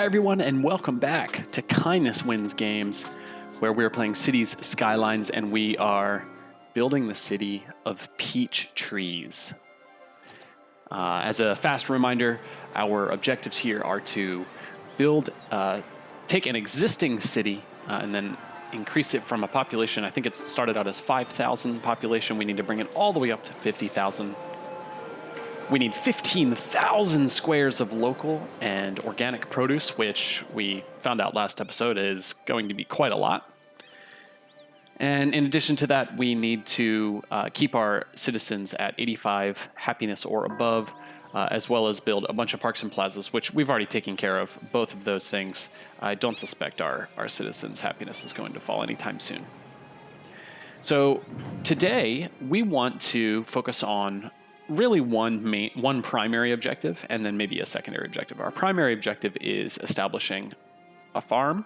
Hi everyone, and welcome back to Kindness Wins Games, where we're playing Cities Skylines, and we are building the city of peach trees. As a fast reminder, our objectives here are to take an existing city and then increase it from a population. I think it started out as 5,000 population. We need to bring it all the way up to 50,000. We need 15,000 squares of local and organic produce, which we found out last episode is going to be quite a lot. And in addition to that, we need to keep our citizens at 85 happiness or above, as well as build a bunch of parks and plazas, which we've already taken care of, both of those things. I don't suspect our citizens' happiness is going to fall anytime soon. So today, we want to focus on really one primary objective and then maybe a secondary objective. Our primary objective is establishing a farm,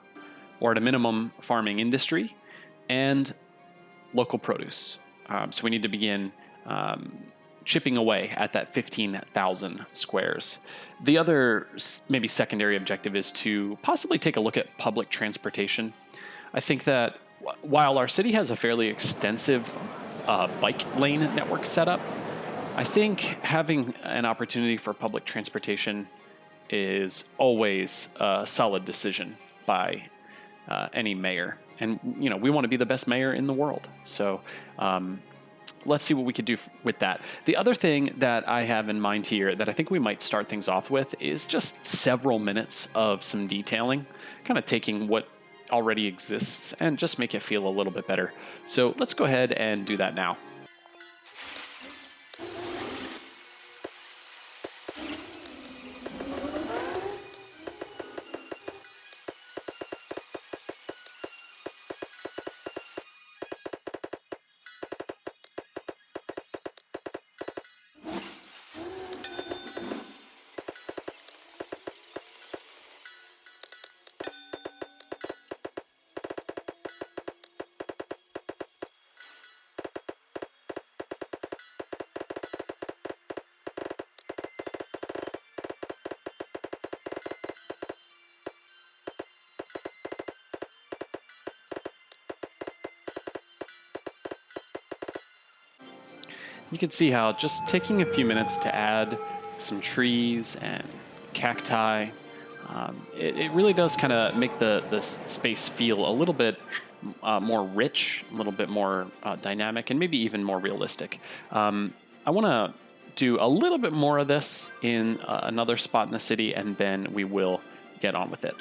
or at a minimum, farming industry, and local produce. So we need to begin chipping away at that 15,000 squares. The other maybe secondary objective is to possibly take a look at public transportation. I think that while our city has a fairly extensive bike lane network set up, I think having an opportunity for public transportation is always a solid decision by any mayor. And, you know, we want to be the best mayor in the world. So let's see what we could do with that. The other thing that I have in mind here that I think we might start things off with is just several minutes of some detailing, kind of taking what already exists and just make it feel a little bit better. So let's go ahead and do that now. You can see how just taking a few minutes to add some trees and cacti, it really does kind of make the space feel a little bit more rich, a little bit more dynamic, and maybe even more realistic. I want to do a little bit more of this in another spot in the city, and then we will get on with it.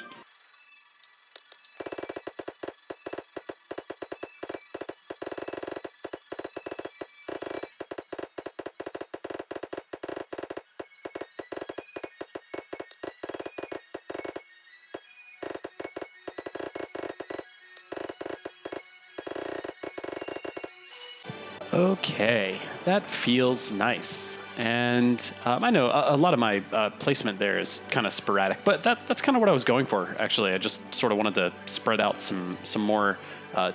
Okay, that feels nice. And I know a lot of my placement there is kind of sporadic, but that's kind of what I was going for, actually. I just sort of wanted to spread out some more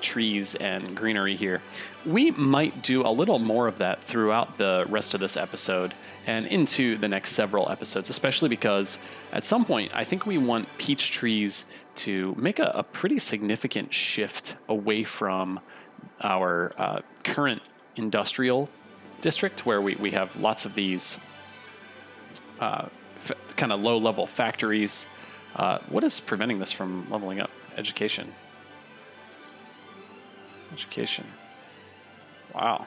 trees and greenery here. We might do a little more of that throughout the rest of this episode and into the next several episodes, especially because at some point, I think we want peach trees to make a pretty significant shift away from our current industrial district, where we have lots of these kind of low-level factories. What is preventing this from leveling up? Education. Education. Wow.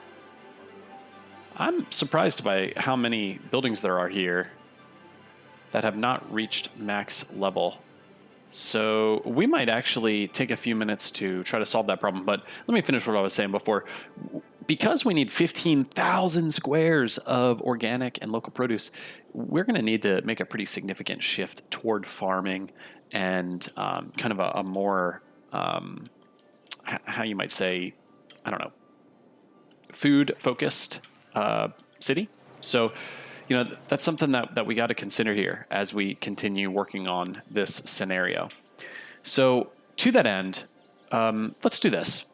I'm surprised by how many buildings there are here that have not reached max level. So we might actually take a few minutes to try to solve that problem. But let me finish what I was saying before. Because we need 15,000 squares of organic and local produce, we're going to need to make a pretty significant shift toward farming and kind of a more, how you might say, I don't know, food-focused city. So, you know, that's something that we got to consider here as we continue working on this scenario. So to that end, let's do this.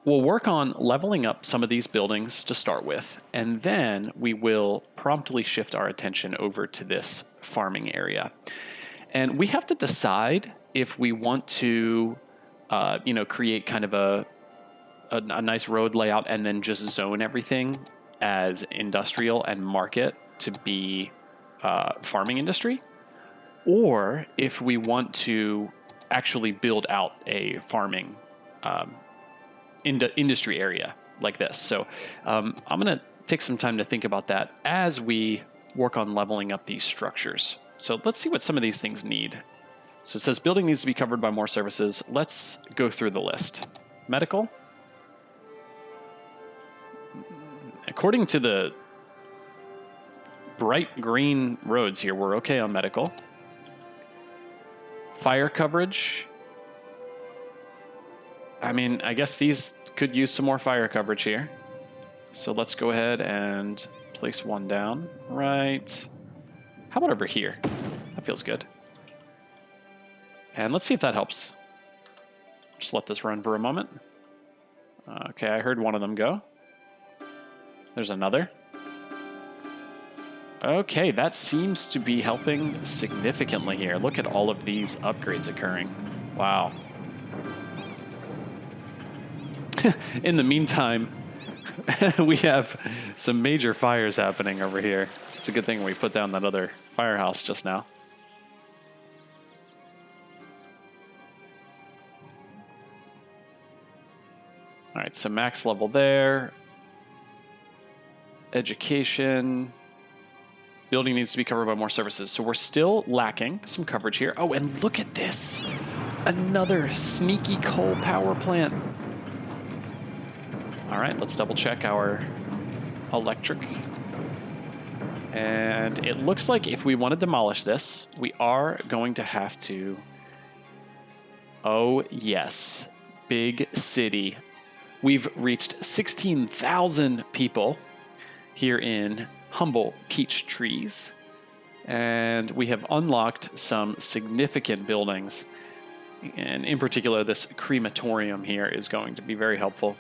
We'll work on leveling up some of these buildings to start with, and then we will promptly shift our attention over to this farming area. And we have to decide if we want to, create kind of a nice road layout and then just zone everything as industrial and market to be farming industry, or if we want to actually build out a farming industry area like this. So I'm going to take some time to think about that as we work on leveling up these structures. So let's see what some of these things need. So it says building needs to be covered by more services. Let's go through the list. Medical. According to the bright green roads here, we're okay on medical. Fire coverage. I mean, I guess these could use some more fire coverage here. So let's go ahead and place one down. Right. How about over here? That feels good. And let's see if that helps. Just let this run for a moment. Okay, I heard one of them go. There's another. Okay, that seems to be helping significantly here. Look at all of these upgrades occurring. Wow. In the meantime, we have some major fires happening over here. It's a good thing we put down that other firehouse just now. All right, so max level there. Education. Building needs to be covered by more services. So we're still lacking some coverage here. Oh, and look at this. Another sneaky coal power plant. All right, let's double check our electric. And it looks like if we want to demolish this, we are going to have to... Oh, yes. Big city. We've reached 16,000 people here in humble peach trees. And we have unlocked some significant buildings. And in particular, this crematorium here is going to be very helpful.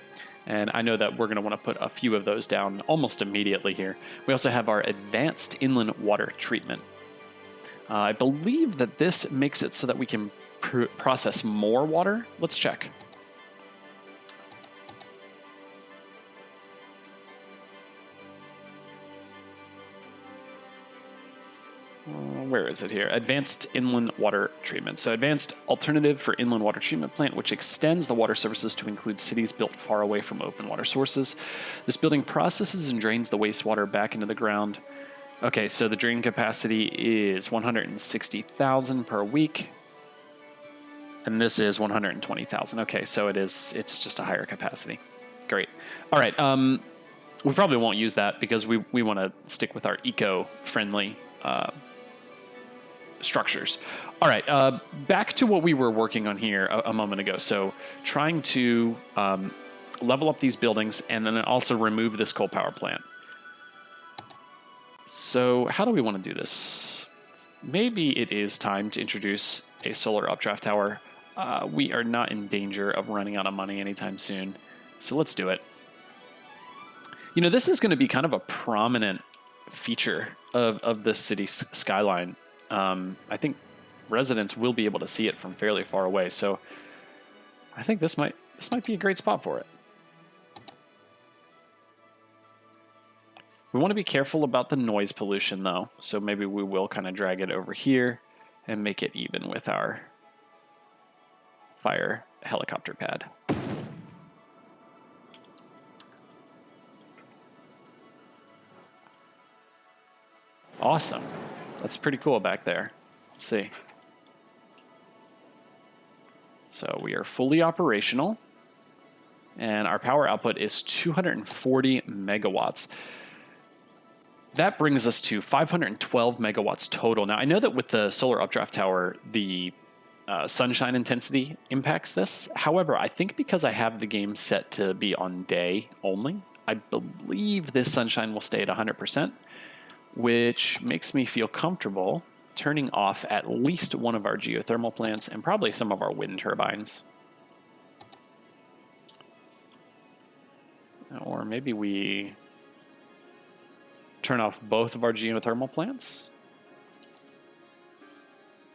And I know that we're going to want to put a few of those down almost immediately here. We also have our advanced inland water treatment. I believe that this makes it so that we can process more water. Let's check. Where is it here? Advanced inland water treatment. So advanced alternative for inland water treatment plant, which extends the water services to include cities built far away from open water sources. This building processes and drains the wastewater back into the ground. Okay, so the drain capacity is 160,000 per week. And this is 120,000. Okay, so it's just a higher capacity. Great. All right. We probably won't use that because we want to stick with our eco-friendly structures. All right, back to what we were working on here a moment ago. So trying to level up these buildings and then also remove this coal power plant. So how do we want to do this? Maybe it is time to introduce a solar updraft tower. We are not in danger of running out of money anytime soon. So let's do it. You know, this is going to be kind of a prominent feature of this city's skyline. I think residents will be able to see it from fairly far away, so I think this might be a great spot for it. We want to be careful about the noise pollution, though, so maybe we will kind of drag it over here and make it even with our fire helicopter pad. Awesome. That's pretty cool back there. Let's see. So we are fully operational, and our power output is 240 megawatts. That brings us to 512 megawatts total. Now, I know that with the solar updraft tower, the sunshine intensity impacts this. However, I think because I have the game set to be on day only, I believe this sunshine will stay at 100%. Which makes me feel comfortable turning off at least one of our geothermal plants and probably some of our wind turbines. Or maybe we turn off both of our geothermal plants.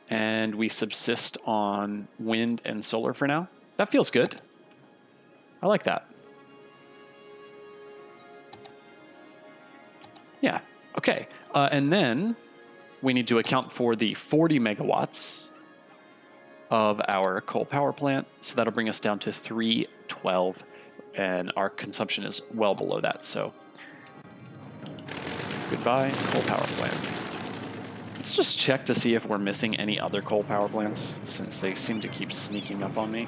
and we subsist on wind and solar for now. That feels good. I like that. Yeah, okay. And then we need to account for the 40 megawatts of our coal power plant. So that'll bring us down to 312, and our consumption is well below that. So goodbye, coal power plant. Let's just check to see if we're missing any other coal power plants, since they seem to keep sneaking up on me.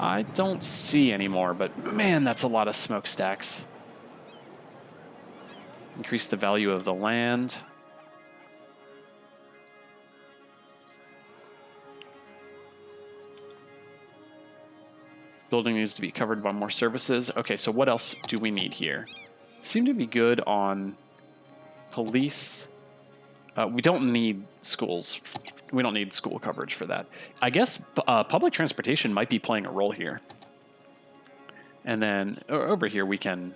I don't see any more, but man, that's a lot of smokestacks. Increase the value of the land. Building needs to be covered by more services. Okay, so what else do we need here? Seem to be good on police. We don't need schools. We don't need school coverage for that. I guess public transportation might be playing a role here. And then over here we can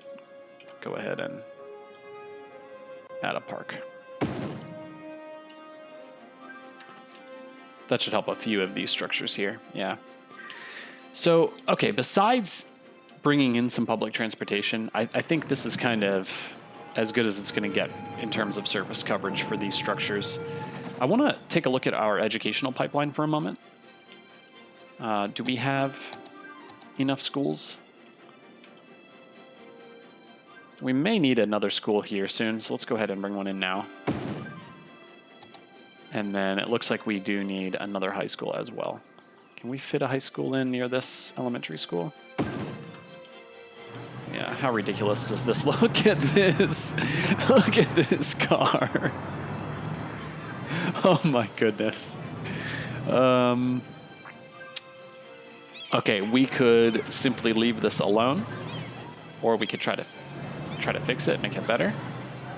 go ahead and add a park. That should help a few of these structures here. Yeah. So, okay, besides bringing in some public transportation, I think this is kind of as good as it's going to get in terms of service coverage for these structures. I want to take a look at our educational pipeline for a moment. Do we have enough schools? We may need another school here soon, so let's go ahead and bring one in now. And then it looks like we do need another high school as well. Can we fit a high school in near this elementary school? Yeah, how ridiculous does this look? Look at this. Look at this car. Oh my goodness. Okay, we could simply leave this alone, or we could try to fix it, make it better.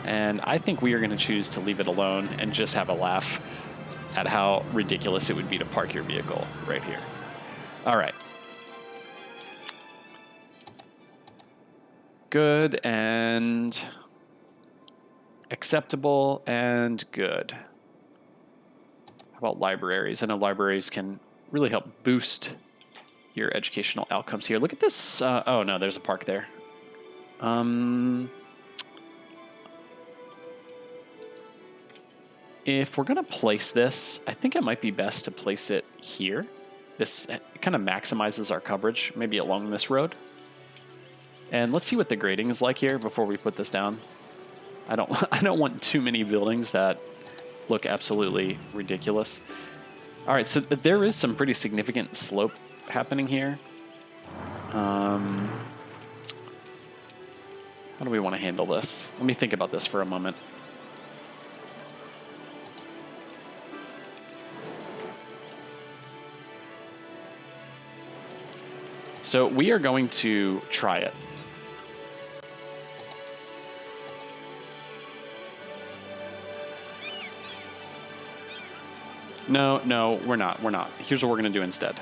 And I think we are going to choose to leave it alone and just have a laugh at how ridiculous it would be to park your vehicle right here. All right. Good and acceptable and good. How about libraries? I know libraries can really help boost your educational outcomes here. Look at this. Oh, no, there's a park there. If we're going to place this, I think it might be best to place it here. This kind of maximizes our coverage, maybe along this road. And let's see what the grading is like here before we put this down. I don't want too many buildings that look absolutely ridiculous. All right, so there is some pretty significant slope happening here. How do we want to handle this? Let me think about this for a moment. So we are going to try it. No, we're not. We're not. Here's what we're going to do instead.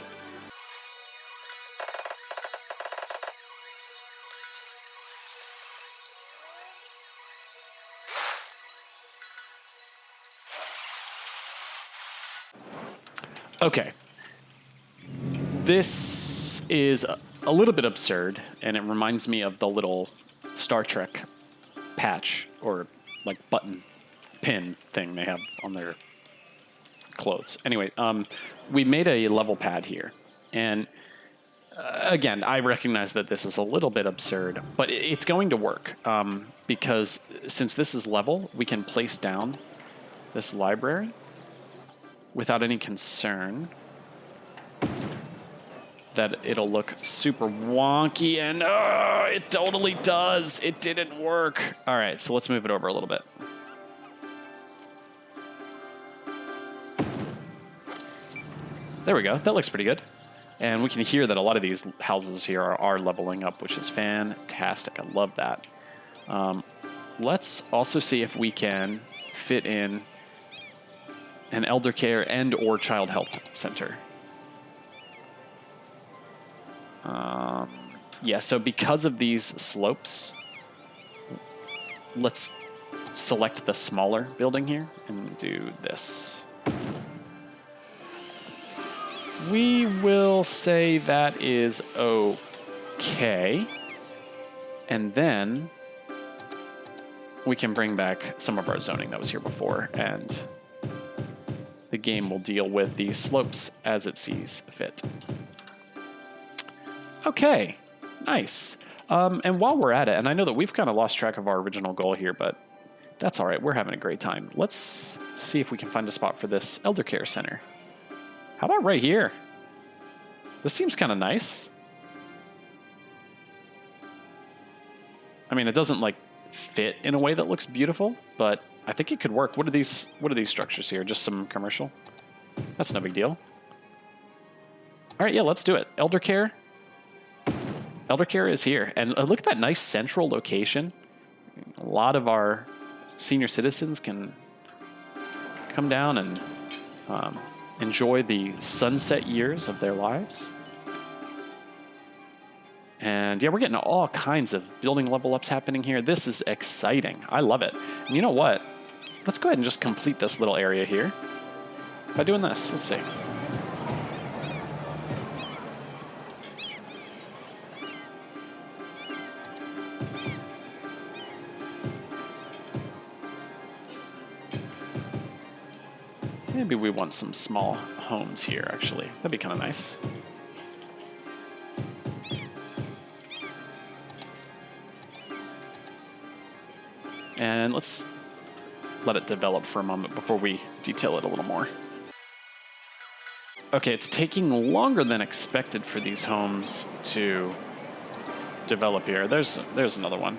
Okay. This is a little bit absurd, and it reminds me of the little Star Trek patch or like button pin thing they have on their clothes. Anyway, we made a level pad here, and again, I recognize that this is a little bit absurd, but it's going to work because since this is level, we can place down this library without any concern that it'll look super wonky, and it totally does. It didn't work. All right, so let's move it over a little bit. There we go. That looks pretty good. And we can hear that a lot of these houses here are leveling up, which is fantastic. I love that. Let's also see if we can fit in an elder care and or child health center. Yeah, so because of these slopes, let's select the smaller building here and do this. We will say that is okay. And then we can bring back some of our zoning that was here before, and the game will deal with these slopes as it sees fit. Okay, nice. And while we're at it, and I know that we've kind of lost track of our original goal here, but that's all right. We're having a great time. Let's see if we can find a spot for this elder care center. How about right here? This seems kind of nice. I mean, it doesn't like fit in a way that looks beautiful, but I think it could work. What are these structures here? Just some commercial? That's no big deal. All right, yeah, let's do it. Elder care. Elder care is here. And look at that nice central location. A lot of our senior citizens can come down and enjoy the sunset years of their lives. And yeah, we're getting all kinds of building level ups happening here. This is exciting. I love it. And you know what? Let's go ahead and just complete this little area here by doing this. Let's see. Maybe we want some small homes here, actually. That'd be kind of nice. And let's let it develop for a moment before we detail it a little more. Okay, it's taking longer than expected for these homes to develop here. There's another one.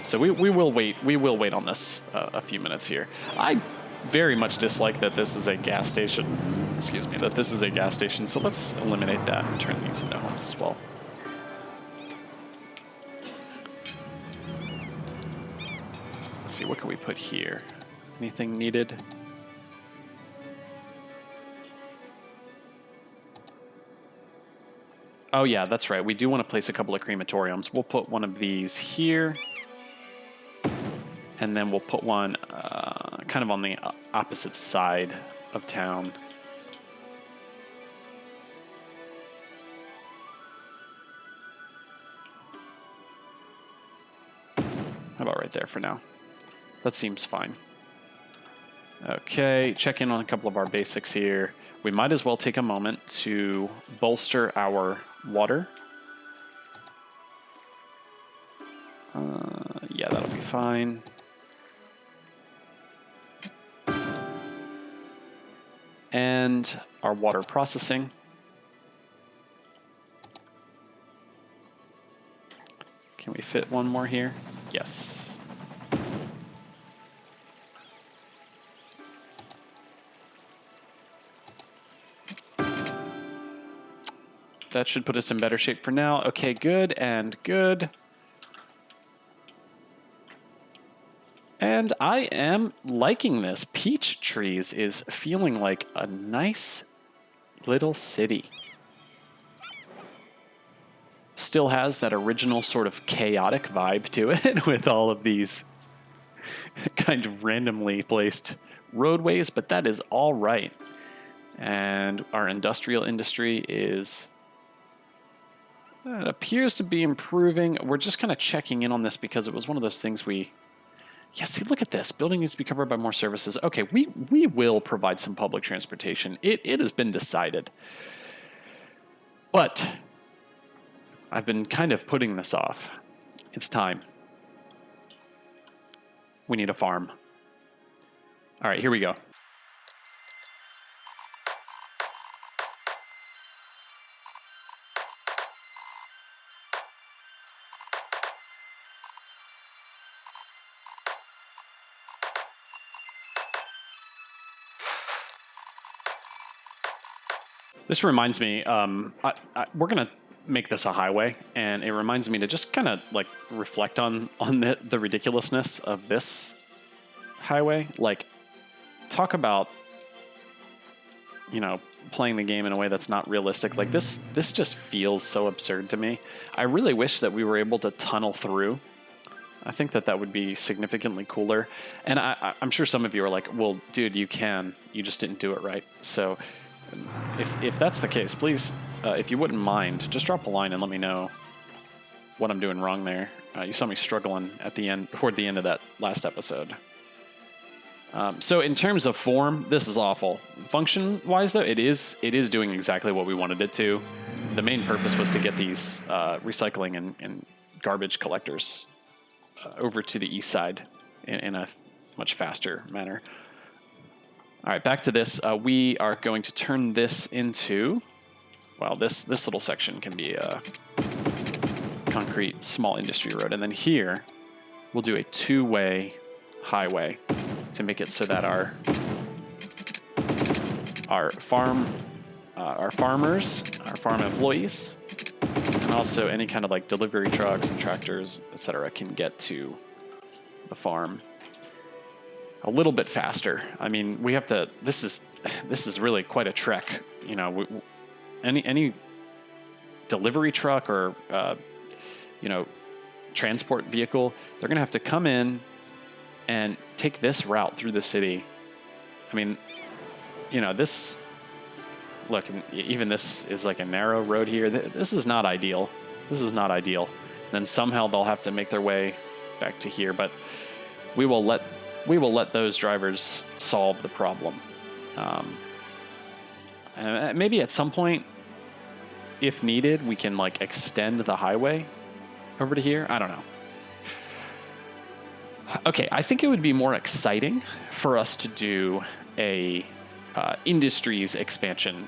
So we will wait. We will wait on this a few minutes here. I very much dislike that this is a gas station. Excuse me, that this is a gas station. So let's eliminate that and turn these into homes as well. Let's see, what can we put here? Anything needed? Oh yeah, that's right. We do want to place a couple of crematoriums. We'll put one of these here. And then we'll put one kind of on the opposite side of town. How about right there for now? That seems fine. Okay, check in on a couple of our basics here. We might as well take a moment to bolster our water. Yeah, that'll be fine. And our water processing. Can we fit one more here? Yes. That should put us in better shape for now. Okay, good and good. And I am liking this. Peach Trees is feeling like a nice little city. Still has that original sort of chaotic vibe to it with all of these kind of randomly placed roadways, but that is all right. And our industrial industry is... it appears to be improving. We're just kind of checking in on this because it was one of those things we... Yeah, see, look at this. Building needs to be covered by more services. Okay, we will provide some public transportation. It has been decided. But I've been kind of putting this off. It's time. We need a farm. All right, here we go. This reminds me, we're going to make this a highway, and it reminds me to just kind of like reflect on the ridiculousness of this highway. Like, talk about, you know, playing the game in a way that's not realistic. Like, this just feels so absurd to me. I really wish that we were able to tunnel through I think that would be significantly cooler. And I'm sure some of you are like, well, dude, you just didn't do it right. So if that's the case, please, if you wouldn't mind, just drop a line and let me know what I'm doing wrong there. You saw me struggling toward the end of that last episode. So in terms of form, this is awful. Function-wise, though, it is doing exactly what we wanted it to. The main purpose was to get these recycling and garbage collectors over to the east side in a much faster manner. All right, back to this. We are going to turn this into, well, this little section can be a concrete small industry road. And then here, we'll do a two-way highway to make it so that our farmers, our farm employees, and also any kind of like delivery trucks and tractors, etc., can get to the farm a little bit faster. I mean, we have to. This is really quite a trek. You know, any delivery truck or transport vehicle, they're gonna have to come in and take this route through the city. I mean, this. Look, even this is like a narrow road here. This is not ideal. This is not ideal. And then somehow they'll have to make their way back to here, but we will let those drivers solve the problem. And maybe at some point, if needed, we can like extend the highway over to here. I don't know. Okay, I think it would be more exciting for us to do a industries expansion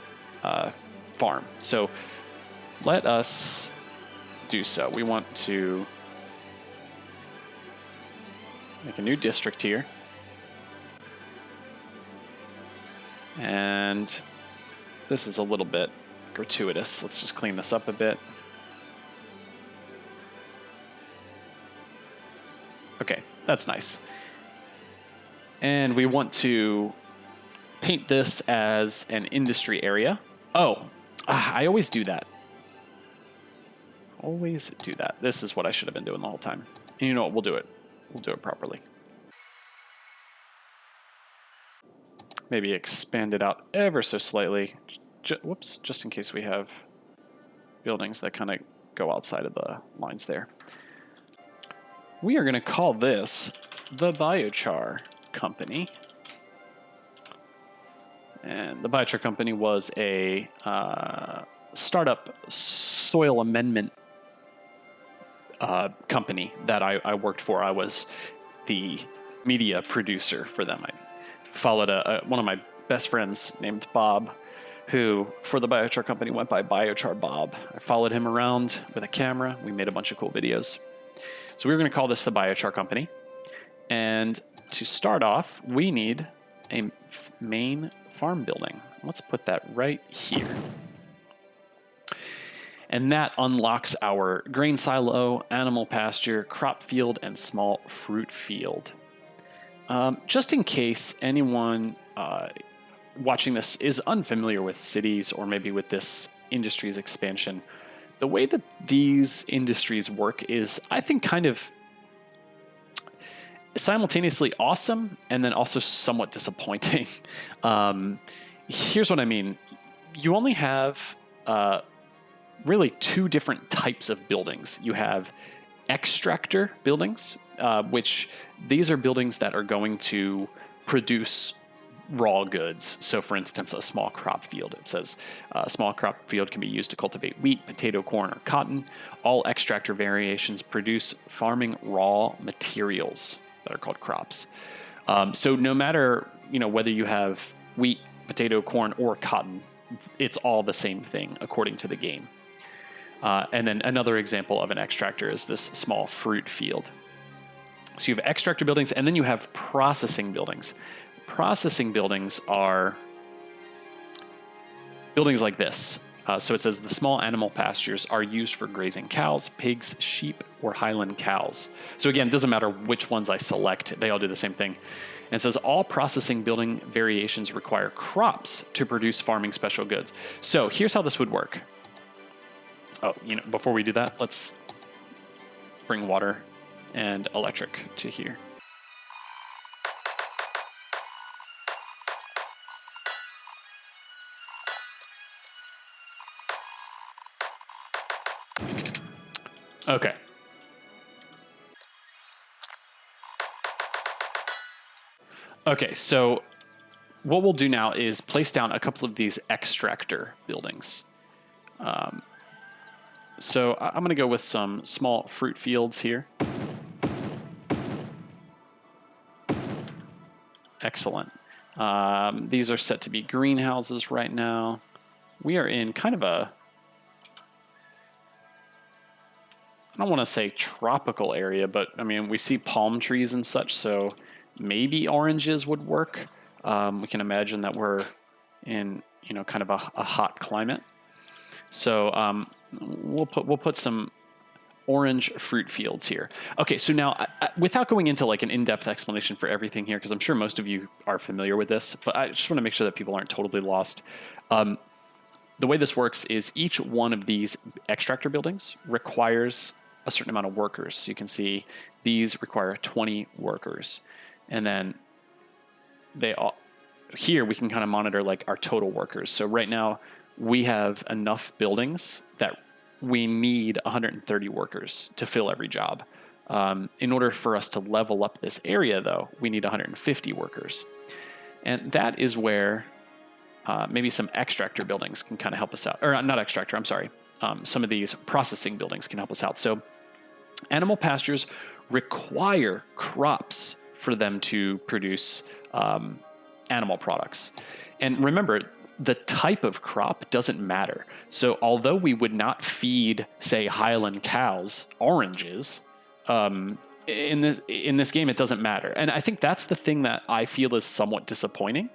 farm. So let us do so. We want to make a new district here. And this is a little bit gratuitous. Let's just clean this up a bit. Okay, that's nice. And we want to paint this as an industry area. Oh, I always do that. Always do that. This is what I should have been doing the whole time. And you know what? We'll do it. We'll do it properly. Maybe expand it out ever so slightly. Whoops, just in case we have buildings that kind of go outside of the lines there. We are going to call this the Biochar Company. And the Biochar Company was a startup soil amendment company that I worked for. I was the media producer for them. I followed one of my best friends named Bob, who for the Biochar Company went by Biochar Bob. I followed him around with a camera. We made a bunch of cool videos. So we were going to call this the Biochar Company. And to start off, we need a main farm building. Let's put that right here. And that unlocks our grain silo, animal pasture, crop field, and small fruit field. Just in case anyone watching this is unfamiliar with cities or maybe with this industry's expansion, the way that these industries work is, I think, kind of simultaneously awesome and then also somewhat disappointing. Here's what I mean. You only have really two different types of buildings. You have extractor buildings, which these are buildings that are going to produce raw goods. So for instance, a small crop field. It says a small crop field can be used to cultivate wheat, potato, corn, or cotton. All extractor variations produce farming raw materials that are called crops. So no matter whether you have wheat, potato, corn, or cotton, it's all the same thing according to the game. And then another example of an extractor is this small fruit field. So you have extractor buildings, and then you have processing buildings. Processing buildings are buildings like this. So it says the small animal pastures are used for grazing cows, pigs, sheep, or highland cows. So again, it doesn't matter which ones I select. They all do the same thing. And it says all processing building variations require crops to produce farming special goods. So here's how this would work. Oh, before we do that, let's bring water and electric to here. Okay. Okay, so what we'll do now is place down a couple of these extractor buildings. So I'm going to go with some small fruit fields here. Excellent. These are set to be greenhouses right now. We are in kind of a, I don't want to say tropical area, but I mean, we see palm trees and such, so maybe oranges would work. We can imagine that we're in, you know, kind of a hot climate. So we'll put some orange fruit fields here. Okay, so now without going into like an in-depth explanation for everything here, because I'm sure most of you are familiar with this, but I just want to make sure that people aren't totally lost. The way this works is each one of these extractor buildings requires a certain amount of workers. So you can see these require 20 workers. And then here we can kind of monitor like our total workers. So right now we have enough buildings that we need 130 workers to fill every job. In order for us to level up this area, though, we need 150 workers. And that is where maybe some extractor buildings can kind of help us out. Or not extractor, I'm sorry. Some of these processing buildings can help us out. So animal pastures require crops for them to produce animal products. And remember, the type of crop doesn't matter. So although we would not feed, say, Highland cows oranges, in this game, it doesn't matter. And I think that's the thing that I feel is somewhat disappointing.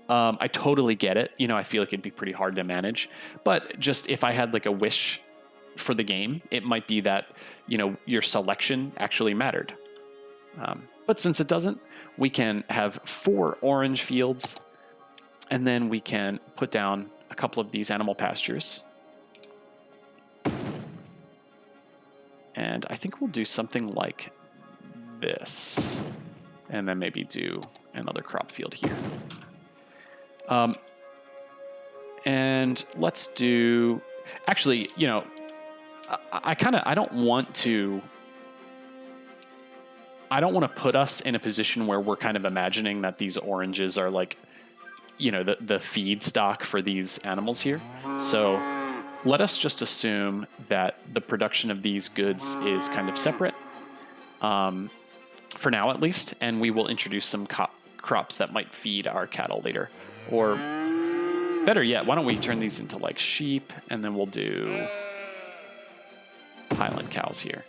I totally get it. You know, I feel like it'd be pretty hard to manage. But just if I had like a wish for the game, it might be that, you know, your selection actually mattered. But since it doesn't, we can have 4 orange fields, and then we can put down a couple of these animal pastures. And I think we'll do something like this, and then maybe do another crop field here. And let's do, actually, you know, I don't want to put us in a position where we're kind of imagining that these oranges are like, you know, the feed stock for these animals here. So let us just assume that the production of these goods is kind of separate, for now at least, and we will introduce some crops that might feed our cattle later. Or better yet, why don't we turn these into like sheep, and then we'll do Highland cows here.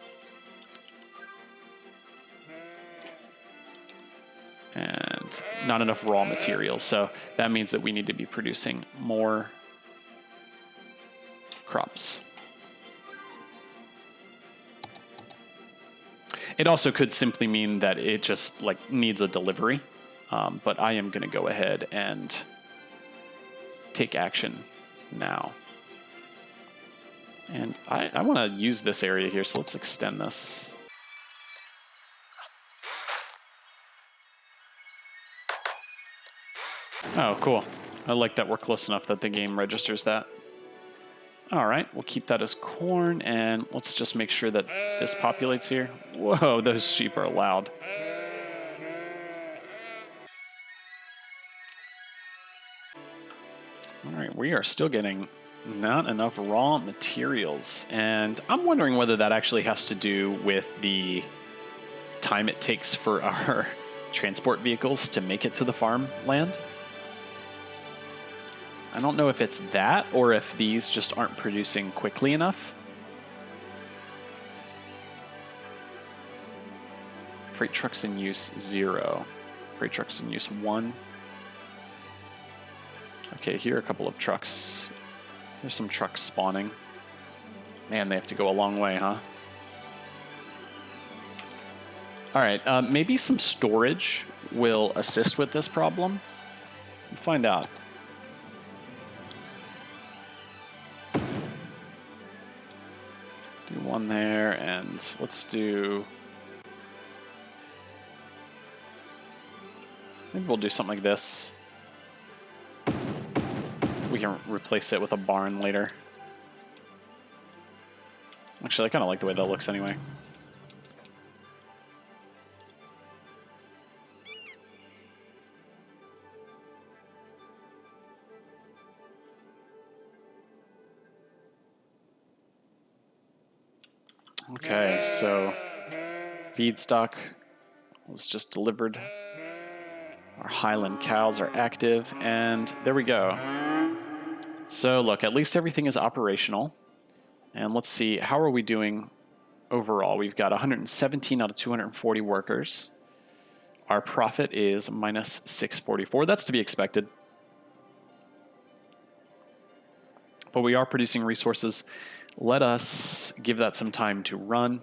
And not enough raw materials, so that means that we need to be producing more crops. It also could simply mean that it just like needs a delivery, but I am going to go ahead and take action now. And I want to use this area here, so let's extend this. Oh, cool. I like that we're close enough that the game registers that. All right, we'll keep that as corn, and let's just make sure that this populates here. Whoa, those sheep are loud. All right, we are still getting not enough raw materials, and I'm wondering whether that actually has to do with the time it takes for our transport vehicles to make it to the farmland. I don't know if it's that or if these just aren't producing quickly enough. Freight trucks in use 0. Freight trucks in use 1. Okay, here are a couple of trucks. There's some trucks spawning. Man, they have to go a long way, huh? All right, maybe some storage will assist with this problem. We'll find out. Do one there, and let's do Maybe we'll do something like this. We can replace it with a barn later. Actually, I kind of like the way that looks anyway. Okay, so feedstock was just delivered. Our Highland cows are active, and there we go. So look, at least everything is operational. And let's see, how are we doing overall? We've got 117 out of 240 workers. Our profit is minus 644. That's to be expected. But we are producing resources. Let us give that some time to run.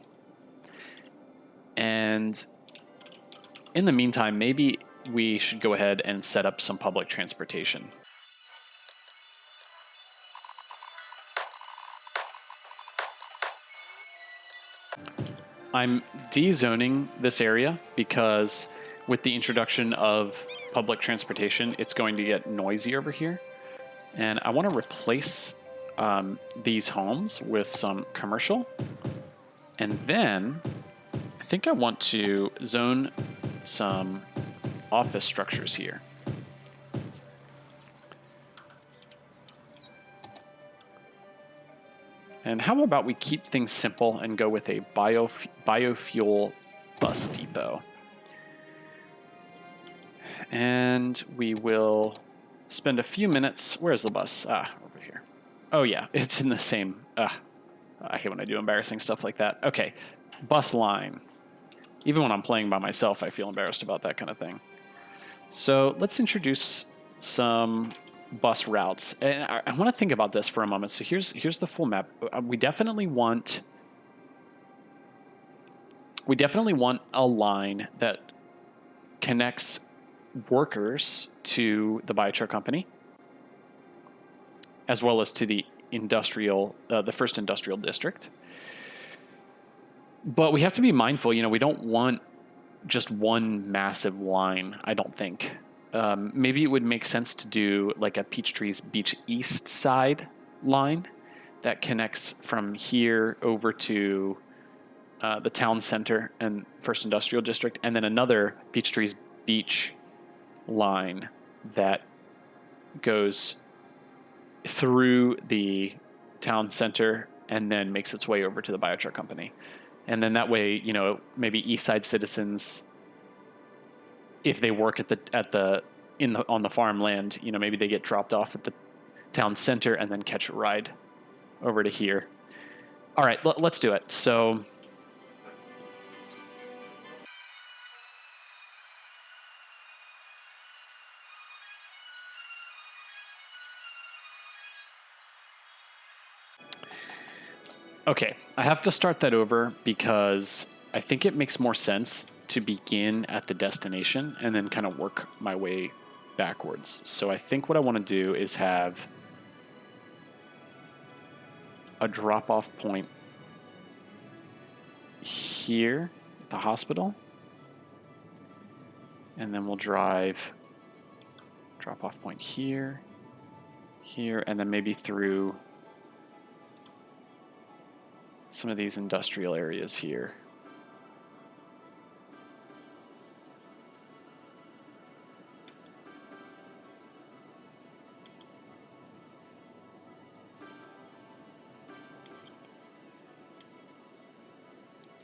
And in the meantime, maybe we should go ahead and set up some public transportation. I'm dezoning this area because with the introduction of public transportation, it's going to get noisy over here. And I want to replace these homes with some commercial. And then I think I want to zone some office structures here. And how about we keep things simple and go with a biofuel bus depot. And we will spend a few minutes. Where's the bus? Ah, over here. Oh yeah, it's in the same. I hate when I do embarrassing stuff like that. Okay, bus line. Even when I'm playing by myself, I feel embarrassed about that kind of thing. So let's introduce some bus routes. And I want to think about this for a moment. So here's the full map. We definitely want a line that connects workers to the biochar company, as well as to the first industrial district. But we have to be mindful. We don't want just one massive line. I don't think. Maybe it would make sense to do like a Peachtree's Beach East side line that connects from here over to the town center and First Industrial District, and then another Peachtree's Beach line that goes through the town center and then makes its way over to the biochar company. And then that way, maybe East Side citizens, if they work on the farmland, maybe they get dropped off at the town center and then catch a ride over to here. All right, let's do it. So okay, I have to start that over because I think it makes more sense to begin at the destination and then kind of work my way backwards. So I think what I want to do is have a drop-off point here at the hospital. And then we'll drop-off point here, and then maybe through some of these industrial areas here.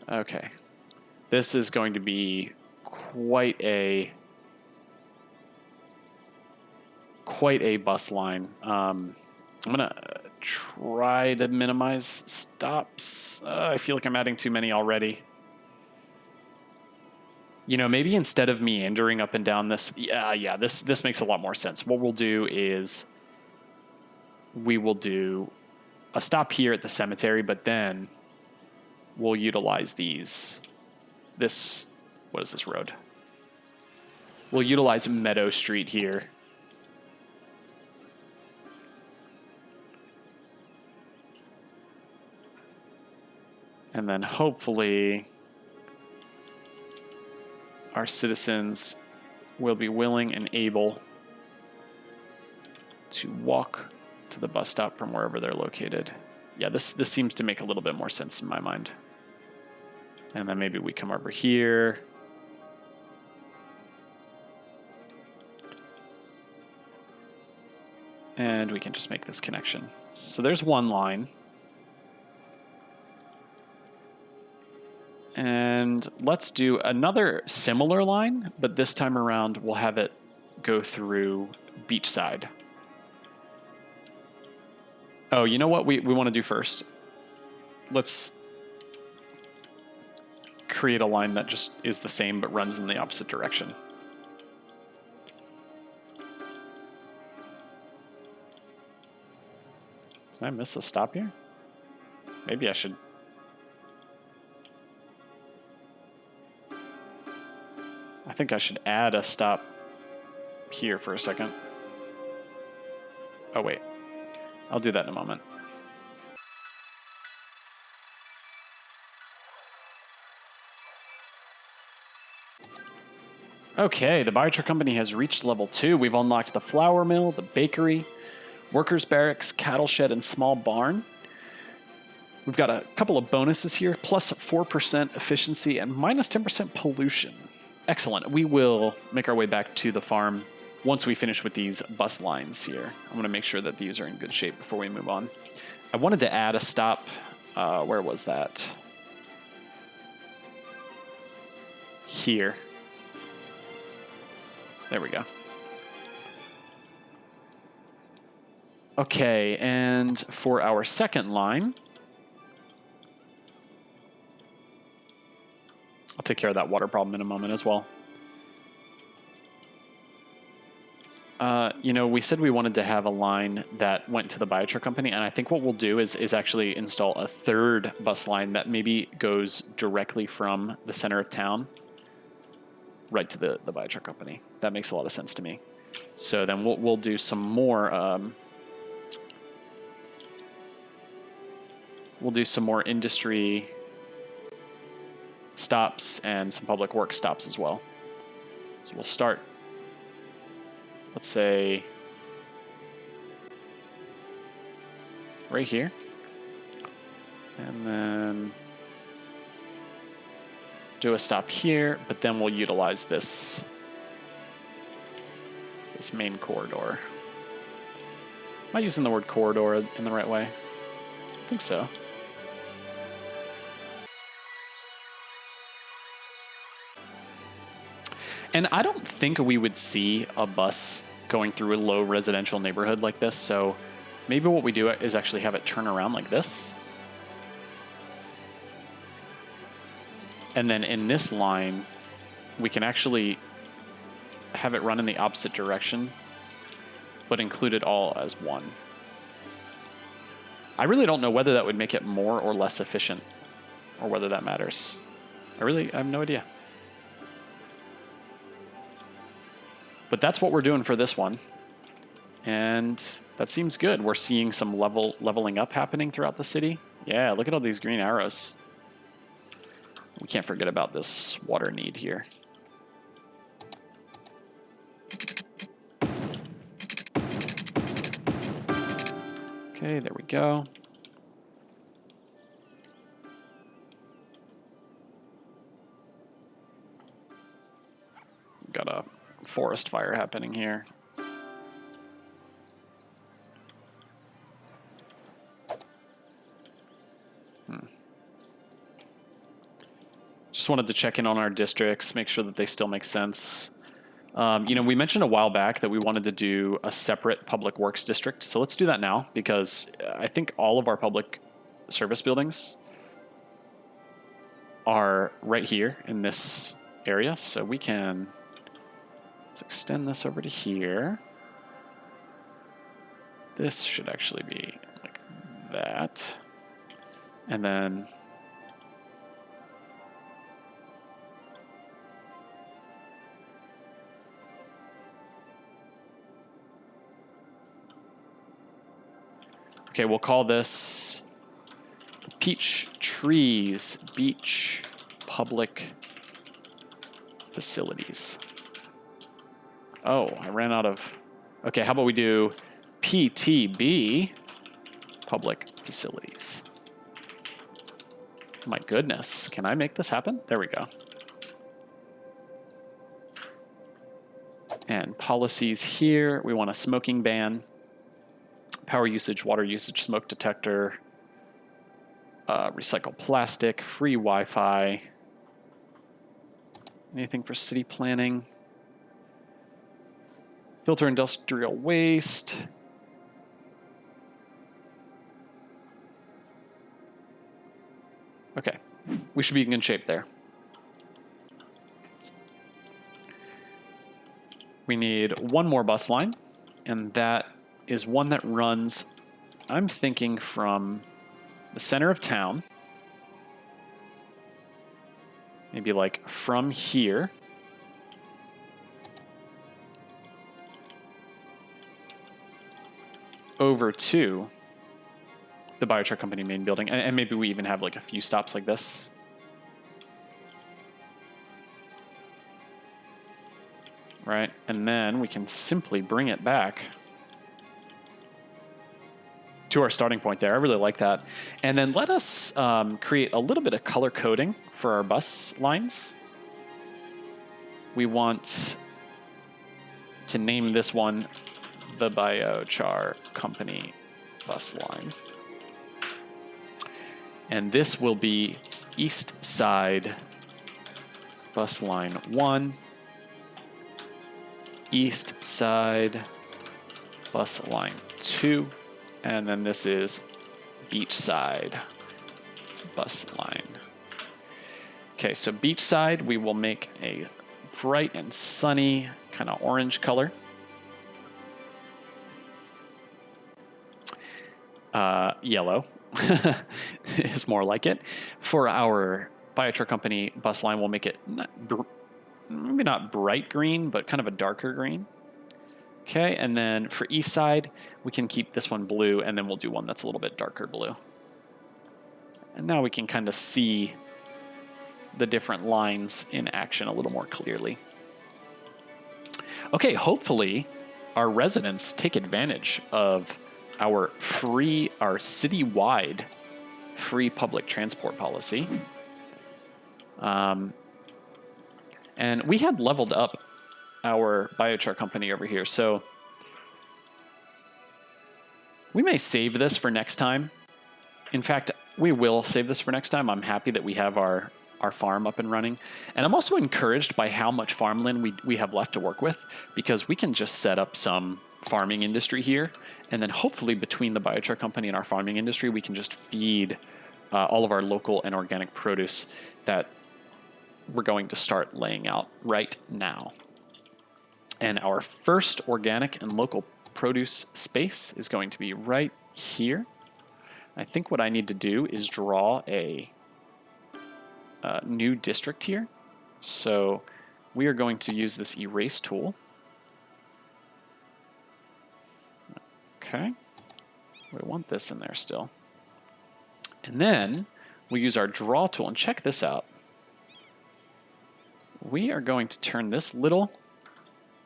Okay, this is going to be quite a bus line. I'm gonna try to minimize stops. I feel like I'm adding too many already. Maybe instead of meandering up and down this, this makes a lot more sense. What we'll do is we will do a stop here at the cemetery, but then we'll utilize what is this road? We'll utilize Meadow Street here. And then hopefully our citizens will be willing and able to walk to the bus stop from wherever they're located. Yeah, this seems to make a little bit more sense in my mind. And then maybe we come over here. And we can just make this connection. So there's one line. And let's do another similar line, but this time around we'll have it go through Beachside. Oh, you know what we want to do first? Let's create a line that just is the same but runs in the opposite direction. Did I miss a stop here? Maybe I should. I think I should add a stop here for a second. Oh, wait. I'll do that in a moment. Okay, the biochar company has reached level 2. We've unlocked the flour mill, the bakery, workers' barracks, cattle shed, and small barn. We've got a couple of bonuses here, plus 4% efficiency and minus 10% pollution. Excellent. We will make our way back to the farm once we finish with these bus lines here. I'm going to make sure that these are in good shape before we move on. I wanted to add a stop. Where was that? Here. There we go. Okay, and for our second line, I'll take care of that water problem in a moment as well. You know, we said we wanted to have a line that went to the biochar company, and I think what we'll do is actually install a third bus line that maybe goes directly from the center of town right to the biochar company. That makes a lot of sense to me. So then we'll do some more. We'll do some more industry stops and some public works stops as well. So we'll start, let's say, right here. And then do a stop here, but then we'll utilize this main corridor. Am I using the word corridor in the right way? I think so. And I don't think we would see a bus going through a low residential neighborhood like this, so maybe what we do is actually have it turn around like this. And then in this line, we can actually have it run in the opposite direction, but include it all as one. I really don't know whether that would make it more or less efficient, or whether that matters. I have no idea. But that's what we're doing for this one. And that seems good. We're seeing some leveling up happening throughout the city. Yeah, look at all these green arrows. We can't forget about this water need here. Okay, there we go. Got a forest fire happening here. Just wanted to check in on our districts, make sure that they still make sense. You know, we mentioned a while back that we wanted to do a separate public works district. So let's do that now, because I think all of our public service buildings are right here in this area. So we can, let's extend this over to here. This should actually be like that. And then okay, we'll call this Peach Trees Beach Public Facilities. Oh, I ran out of... Okay, how about we do PTB, public facilities. My goodness, can I make this happen? There we go. And policies here, we want a smoking ban, power usage, water usage, smoke detector, recycle plastic, free Wi-Fi. Anything for city planning? Filter industrial waste. Okay, we should be in good shape there. We need one more bus line, and that is one that runs, I'm thinking, from the center of town, maybe like from here, over to the Biotruck Company main building, and maybe we even have like a few stops like this. Right, and then we can simply bring it back to our starting point there. I really like that. And then let us create a little bit of color coding for our bus lines. We want to name this one the Biochar Company bus line. And this will be East Side bus line 1. East Side bus line 2, and then this is Beachside bus line. Okay, so Beachside, we will make a bright and sunny kind of orange color. Yellow is more like it. For our Biotruck Company bus line, we'll make it maybe not bright green, but kind of a darker green. Okay, and then for East Side, we can keep this one blue, and then we'll do one that's a little bit darker blue. And now we can kind of see the different lines in action a little more clearly. Okay, hopefully our residents take advantage of our city-wide free public transport policy. And we had leveled up our Biochar Company over here, so we may save this for next time. In fact, we will save this for next time. I'm happy that we have our farm up and running. And I'm also encouraged by how much farmland we have left to work with, because we can just set up some farming industry here, and then hopefully between the Biochar Company and our farming industry, we can just feed all of our local and organic produce that we're going to start laying out right now. And our first organic and local produce space is going to be right here. I think what I need to do is draw a new district here. So we are going to use this erase tool. Okay, we want this in there still. And then we use our draw tool, and check this out. We are going to turn this little,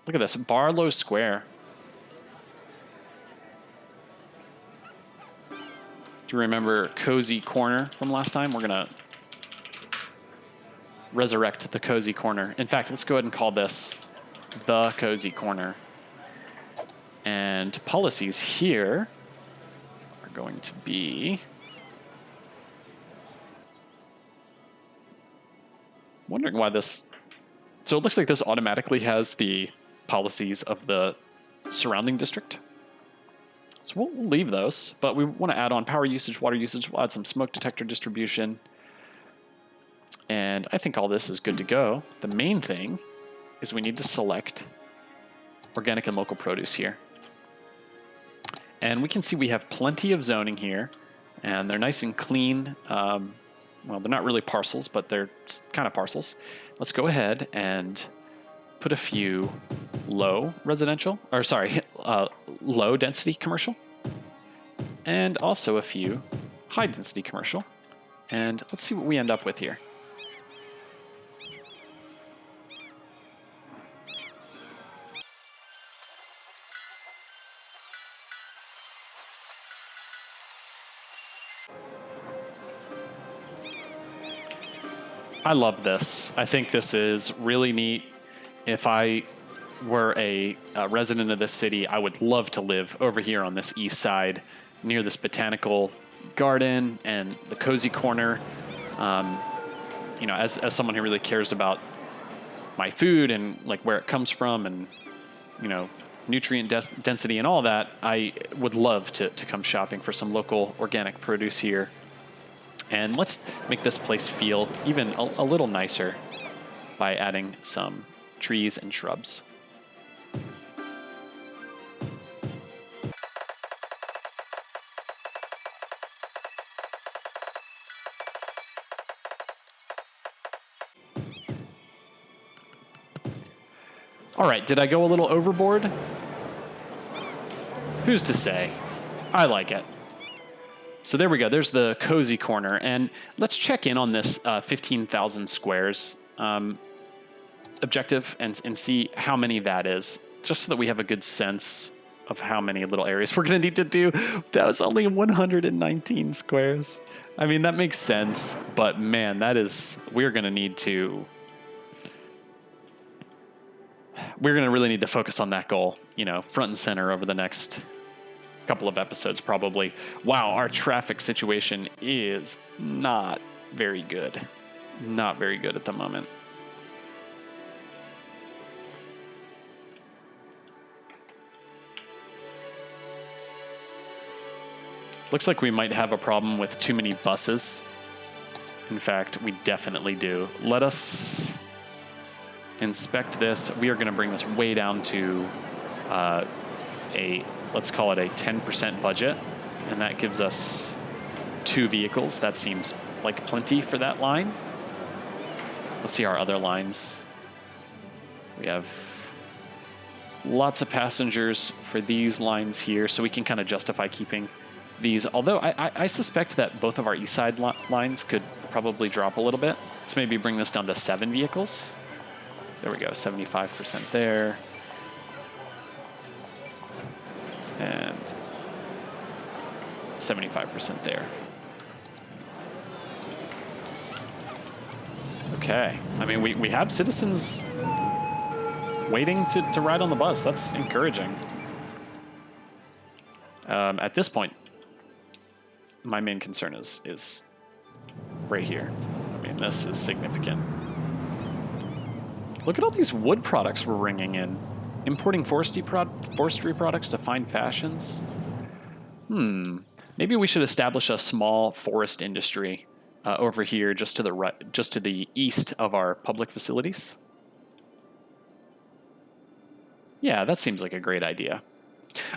look at this, Barlow Square. Do you remember Cozy Corner from last time? We're going to resurrect the Cozy Corner. In fact, let's go ahead and call this the Cozy Corner. And policies here are going to be... wondering why this... So it looks like this automatically has the policies of the surrounding district. So we'll leave those, but we want to add on power usage, water usage. We'll add some smoke detector distribution. And I think all this is good to go. The main thing is we need to select organic and local produce here. And we can see we have plenty of zoning here, and they're nice and clean. Well, they're not really parcels, but they're kind of parcels. Let's go ahead and put a few low density commercial, and also a few high density commercial. And let's see what we end up with here. I love this. I think this is really neat. If I were a resident of this city, I would love to live over here on this east side near this botanical garden and the cozy corner. You know, as someone who really cares about my food and like where it comes from and, you know, nutrient density and all that, I would love to come shopping for some local organic produce here. And let's make this place feel even a little nicer by adding some trees and shrubs. All right, did I go a little overboard? Who's to say? I like it. So there we go. There's the cozy corner. And let's check in on this 15,000 squares objective and see how many that is, just so that we have a good sense of how many little areas we're going to need to do. That was only 119 squares. I mean, that makes sense. But man, we're going to need to... We're going to really need to focus on that goal, you know, front and center over the next couple of episodes, probably. Wow, our traffic situation is not very good. Not very good at the moment. Looks like we might have a problem with too many buses. In fact, we definitely do. Let us inspect this. We are going to bring this way down to let's call it a 10% budget. And that gives us 2 vehicles. That seems like plenty for that line. Let's see our other lines. We have lots of passengers for these lines here, so we can kind of justify keeping these. Although I suspect that both of our east side lines could probably drop a little bit. Let's maybe bring this down to 7 vehicles. There we go, 75% there. And 75% there. Okay. I mean, we have citizens waiting to ride on the bus. That's encouraging. At this point, my main concern is right here. I mean, this is significant. Look at all these wood products we're bringing in. Importing forestry products to fine fashions. Maybe we should establish a small forest industry over here, just to the east of our public facilities. Yeah, that seems like a great idea.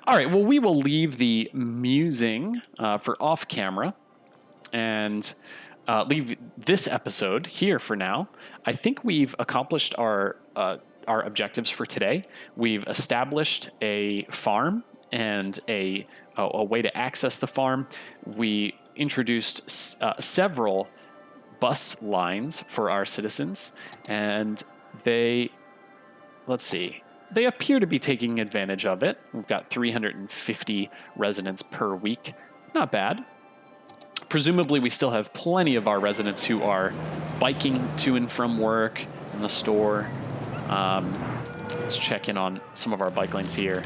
All right, well, we will leave the musing for off camera and leave this episode here for now. I think we've accomplished our objectives for today. We've established a farm and a way to access the farm. We introduced several bus lines for our citizens, and they appear to be taking advantage of it. We've got 350 residents per week. Not bad. Presumably, we still have plenty of our residents who are biking to and from work and the store. Let's check in on some of our bike lanes here.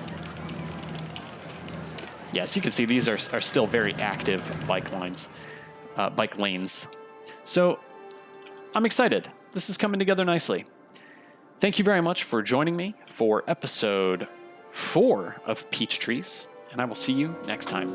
Yes, you can see these are still very active bike lanes. So I'm excited. This is coming together nicely. Thank you very much for joining me for episode 4 of Peach Trees, and I will see you next time.